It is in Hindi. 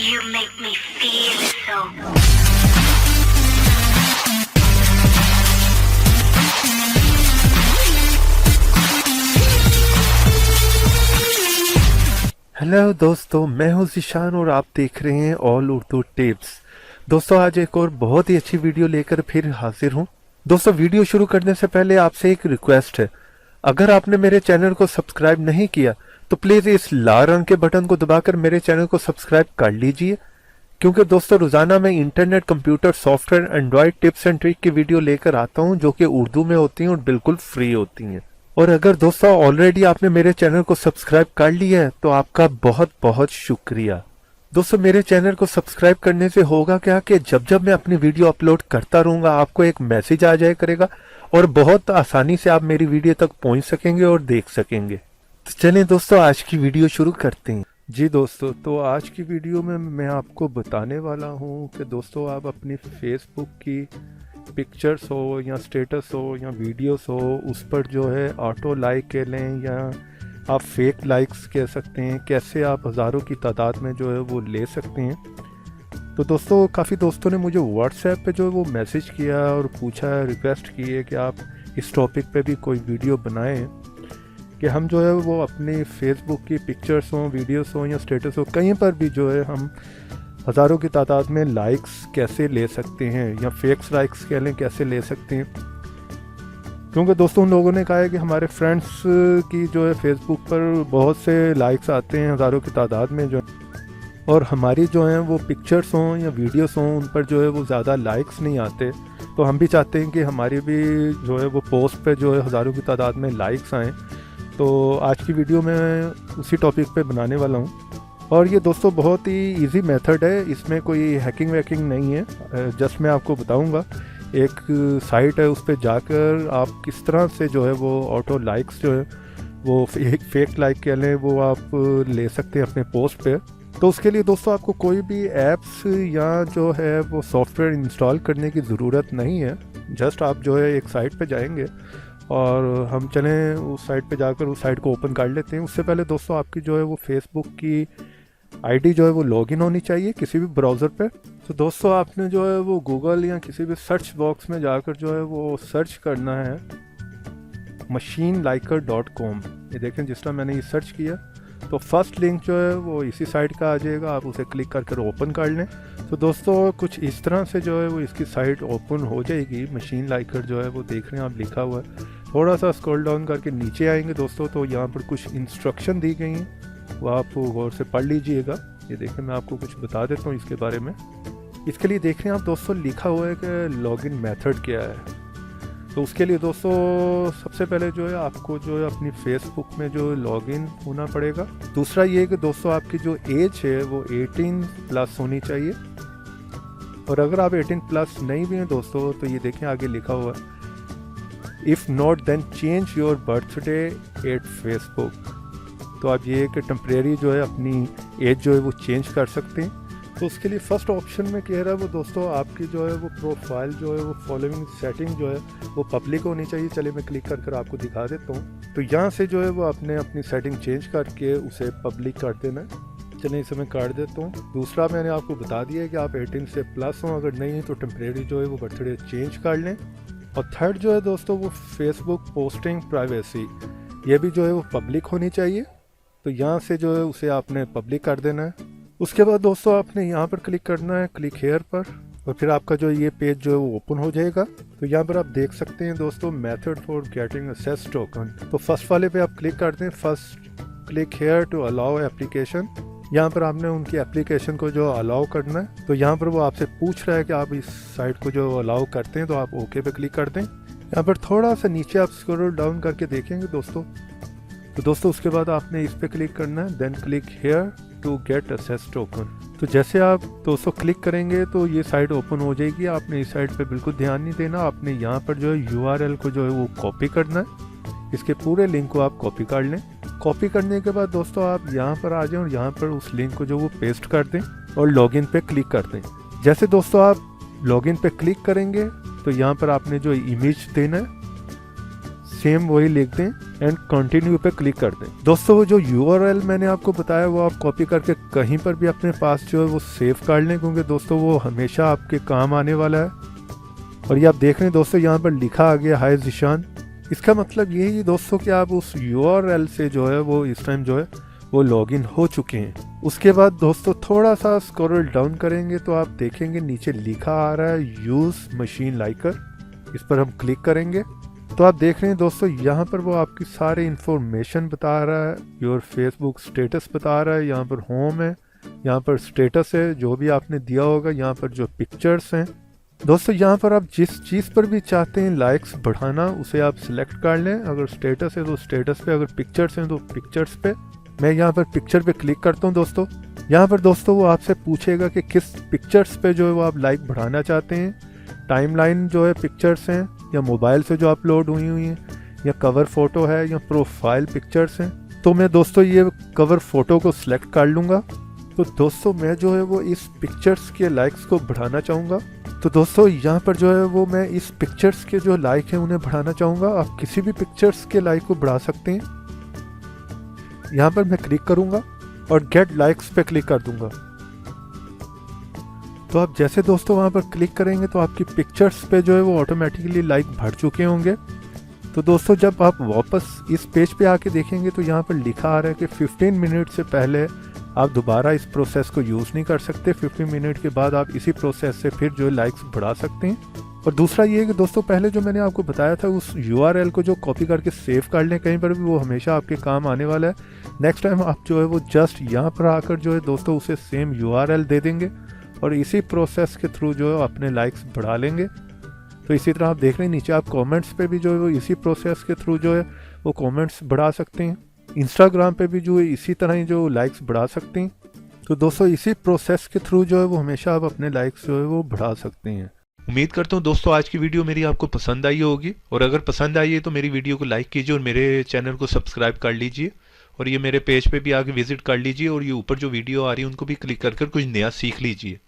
You make me feel so. Hello दोस्तों, मैं हूं ज़ीशान और आप देख रहे हैं ऑल उर्दू टिप्स। दोस्तों, आज एक और बहुत ही अच्छी वीडियो लेकर फिर हाजिर हूं। दोस्तों, वीडियो शुरू करने से पहले आपसे एक रिक्वेस्ट है। अगर आपने मेरे चैनल को सब्सक्राइब नहीं किया तो प्लीज़ इस लाल रंग के बटन को दबाकर मेरे चैनल को सब्सक्राइब कर लीजिए, क्योंकि दोस्तों रोज़ाना मैं internet, computer, software, Android tips and trick की वीडियो लेकर आता हूं जो कि उर्दू में होती हैं और बिल्कुल फ्री होती हैं। और अगर दोस्तों ऑलरेडी आपने मेरे चैनल को सब्सक्राइब कर लिया है तो आपका बहुत बहुत शुक्रिया। दोस्तों, मेरे चैनल को सब्सक्राइब करने से होगा क्या कि जब जब मैं अपनी वीडियो अपलोड करता रहूंगा आपको एक मैसेज आ जाया करेगा और बहुत आसानी से आप मेरी वीडियो तक पहुंच सकेंगे और देख सकेंगे। तो चलें दोस्तों, आज की वीडियो शुरू करते हैं। जी दोस्तों, तो आज की वीडियो में मैं आपको बताने वाला हूं कि दोस्तों आप अपनी फेसबुक की पिक्चर्स हो या स्टेटस हो या वीडियोस हो, उस पर जो है ऑटो लाइक कह लें या आप फेक लाइक्स कह सकते हैं, कैसे आप हज़ारों की तादाद में जो है वो ले सकते हैं। तो दोस्तों, काफ़ी दोस्तों ने मुझे व्हाट्सएप पे जो है वो मैसेज किया और पूछा, रिक्वेस्ट की है कि आप इस टॉपिक पे भी कोई वीडियो बनाएं कि हम जो है वो अपनी फेसबुक की पिक्चर्स हों, वीडियोस हों या स्टेटस हो, कहीं पर भी जो है हम हज़ारों की तादाद में लाइक्स कैसे ले सकते हैं या फेक्स लाइक्स कह लें कैसे ले सकते हैं। क्योंकि दोस्तों उन लोगों ने कहा है कि हमारे फ्रेंड्स की जो है फेसबुक पर बहुत से लाइक्स आते हैं हज़ारों की तादाद में जो, और हमारी जो हैं वो पिक्चर्स हों या वीडियोस हों उन पर जो है वो ज़्यादा लाइक्स नहीं आते। तो हम भी चाहते हैं कि हमारी भी जो है वो पोस्ट पे जो है हज़ारों की तादाद में लाइक्स आएँ। तो आज की वीडियो में उसी टॉपिक पे बनाने वाला हूँ। और ये दोस्तों बहुत ही इजी मेथड है, इसमें कोई हैकिंग वैकिंग नहीं है। जस्ट मैं आपको बताऊंगा, एक साइट है उस पर जाकर आप किस तरह से जो है वो ऑटो लाइक्स जो है वो फेक लाइक कह लें वो आप ले सकते हैं अपने पोस्ट पे। तो उसके लिए दोस्तों आपको कोई भी ऐप्स या जो है वो सॉफ्टवेयर इंस्टॉल करने की ज़रूरत नहीं है। जस्ट आप जो है एक साइट पे जाएंगे और हम चलें उस साइट पे जाकर उस साइट को ओपन कर लेते हैं। उससे पहले दोस्तों आपकी जो है वो फेसबुक की आईडी जो है वो लॉगिन होनी चाहिए किसी भी ब्राउज़र पे। तो दोस्तों आपने जो है वो गूगल या किसी भी सर्च बॉक्स में जाकर जो है वो सर्च करना है machineliker.com। ये देखें, जिस तरह मैंने ये सर्च किया तो फर्स्ट लिंक जो है वो इसी साइट का आ जाएगा, आप उसे क्लिक करके ओपन कर लें। तो दोस्तों कुछ इस तरह से जो है वो इसकी साइट ओपन हो जाएगी। मशीन लाइकर जो है वो देख रहे हैं आप, लिखा हुआ है। थोड़ा सा स्क्रॉल डाउन करके नीचे आएंगे दोस्तों तो यहाँ पर कुछ इंस्ट्रक्शन दी गई हैं, वो आप गौर से पढ़ लीजिएगा। ये देखें, मैं आपको कुछ बता देता हूँ इसके बारे में। इसके लिए देख रहे हैं आप दोस्तों, लिखा हुआ है कि लॉगिन मेथड क्या है। तो उसके लिए दोस्तों सबसे पहले जो है आपको जो है अपनी फेसबुक में जो लॉगिन होना पड़ेगा। दूसरा ये कि दोस्तों आपकी जो एज है वो 18+ होनी चाहिए। और अगर आप 18+ नहीं भी हैं दोस्तों तो ये देखें आगे लिखा हुआ है, if not then change your birthday at Facebook. तो आप ये कि टेम्परेरी जो है अपनी एज जो है वो चेंज कर सकते हैं। तो उसके लिए फर्स्ट ऑप्शन में कह रहा है वो दोस्तों आपकी जो है वो प्रोफाइल जो है वो फॉलोइंग सेटिंग जो है वो पब्लिक होनी चाहिए। चलिए मैं क्लिक कर आपको दिखा देता हूँ। तो यहाँ से जो है वो आपने अपनी सेटिंग चेंज करके उसे पब्लिक कर देना। चलिए इसे मैं काट देता हूँ। दूसरा मैंने आपको बता दिया है कि आप 18 से प्लस हों, अगर नहीं तो टेम्परेरी जो है वो बर्थडे चेंज कर लें। और थर्ड जो है दोस्तों वो फेसबुक पोस्टिंग प्राइवेसी, ये भी जो है वो पब्लिक होनी चाहिए। तो यहाँ से जो है उसे आपने पब्लिक कर देना है। उसके बाद दोस्तों आपने यहाँ पर क्लिक करना है, क्लिक हेयर पर, और फिर आपका जो ये पेज जो है वो ओपन हो जाएगा। तो यहाँ पर आप देख सकते हैं दोस्तों method for getting access token. तो फर्स्ट वाले पे आप क्लिक कर दें, first click here to allow application. यहाँ पर आपने उनकी एप्लीकेशन को जो अलाउ करना है। तो यहाँ पर वो आपसे पूछ रहा है कि आप इस साइट को जो अलाउ करते हैं, तो आप ओके पे क्लिक कर दें। यहाँ पर थोड़ा सा नीचे आप स्क्रॉल डाउन करके देखेंगे दोस्तों। तो दोस्तों उसके बाद आपने इस पे क्लिक करना है, then click here to get access token. तो जैसे आप दोस्तों क्लिक करेंगे तो ये साइट ओपन हो जाएगी। आपने इस साइट पे बिल्कुल ध्यान नहीं देना, आपने यहाँ पर जो है URL को जो है वो कॉपी करना है। इसके पूरे लिंक को आप कॉपी कर लें। कॉपी करने के बाद दोस्तों आप यहाँ पर आ जाएं और यहाँ पर उस लिंक को जो वो पेस्ट कर दें और लॉगिन पे क्लिक कर दें। जैसे दोस्तों आप लॉगिन पे क्लिक करेंगे तो यहाँ पर आपने जो इमेज देना है सेम वही लिख दें, एंड कंटिन्यू पे क्लिक कर दें। दोस्तों जो URL मैंने आपको बताया वो आप कॉपी करके कहीं पर भी अपने पास जो है वो सेव कर लें, क्योंकि दोस्तों वो हमेशा आपके काम आने वाला है। और ये आप देख रहे हैं दोस्तों यहाँ पर लिखा आ गया हाय ज़ीशान। इसका मतलब यही है दोस्तों कि आप उस URL से जो है वो इस टाइम जो है वो लॉगिन हो चुके हैं। उसके बाद दोस्तों थोड़ा सा स्क्रॉल डाउन करेंगे तो आप देखेंगे नीचे लिखा आ रहा है यूज़ मशीन लाइकर। इस पर हम क्लिक करेंगे तो आप देख रहे हैं दोस्तों यहाँ पर वो आपकी सारी इंफॉर्मेशन बता रहा है। योर फेसबुक स्टेटस बता रहा है, यहाँ पर होम है, यहाँ पर स्टेटस है जो भी आपने दिया होगा, यहाँ पर जो पिक्चर्स हैं। दोस्तों यहाँ पर आप जिस चीज़ पर भी चाहते हैं लाइक्स बढ़ाना उसे आप सिलेक्ट कर लें। अगर स्टेटस है तो स्टेटस पे, अगर पिक्चर्स हैं तो पिक्चर्स पे। मैं यहाँ पर पिक्चर पे क्लिक करता हूँ दोस्तों। यहाँ पर दोस्तों वो आपसे पूछेगा कि किस पिक्चर्स पे जो है वो आप लाइक बढ़ाना चाहते हैं। टाइमलाइन जो है पिक्चर्स हैं, या मोबाइल से जो अपलोड हुई हैं, या कवर फोटो है, या प्रोफाइल पिक्चर्स हैं। तो मैं दोस्तों ये कवर फोटो को सिलेक्ट कर लूँगा। तो दोस्तों मैं जो है वो इस पिक्चर्स के लाइक्स को बढ़ाना चाहूँगा। तो दोस्तों यहाँ पर जो है वो मैं इस पिक्चर्स के जो लाइक हैं उन्हें बढ़ाना चाहूँगा। आप किसी भी पिक्चर्स के लाइक को बढ़ा सकते हैं। यहाँ पर मैं क्लिक करूँगा और गेट लाइक्स पे क्लिक कर दूंगा। तो आप जैसे दोस्तों वहाँ पर क्लिक करेंगे तो आपकी पिक्चर्स पे जो है वो ऑटोमेटिकली लाइक बढ़ चुके होंगे। तो दोस्तों जब आप वापस इस पेज पे आके देखेंगे तो यहाँ पर लिखा आ रहा है कि 15 मिनट से पहले आप दोबारा इस प्रोसेस को यूज़ नहीं कर सकते। 15 मिनट के बाद आप इसी प्रोसेस से फिर जो है लाइक्स बढ़ा सकते हैं। और दूसरा ये है कि दोस्तों पहले जो मैंने आपको बताया था उस URL को जो कॉपी करके सेव कर लें कहीं पर भी, वो हमेशा आपके काम आने वाला है। नेक्स्ट टाइम आप जो है वो जस्ट यहाँ पर आकर जो है दोस्तों उसे सेम URL दे देंगे और इसी प्रोसेस के थ्रू जो है अपने लाइक्स बढ़ा लेंगे। तो इसी तरह आप देख रहे हैं नीचे आप कमेंट्स पे भी जो है वो इसी प्रोसेस के थ्रू जो है वो कमेंट्स बढ़ा सकते हैं। इंस्टाग्राम पे भी जो है इसी तरह ही जो लाइक्स बढ़ा सकते हैं। तो दोस्तों इसी प्रोसेस के थ्रू जो है वो हमेशा आप अपने लाइक्स जो है वो बढ़ा सकते हैं। उम्मीद करता हूँ दोस्तों आज की वीडियो मेरी आपको पसंद आई होगी, और अगर पसंद आई है तो मेरी वीडियो को लाइक कीजिए और मेरे चैनल को सब्सक्राइब कर लीजिए, और ये मेरे पेज पे भी आके विजिट कर लीजिए, और ये ऊपर जो वीडियो आ रही है उनको भी क्लिक कर कुछ नया सीख लीजिए।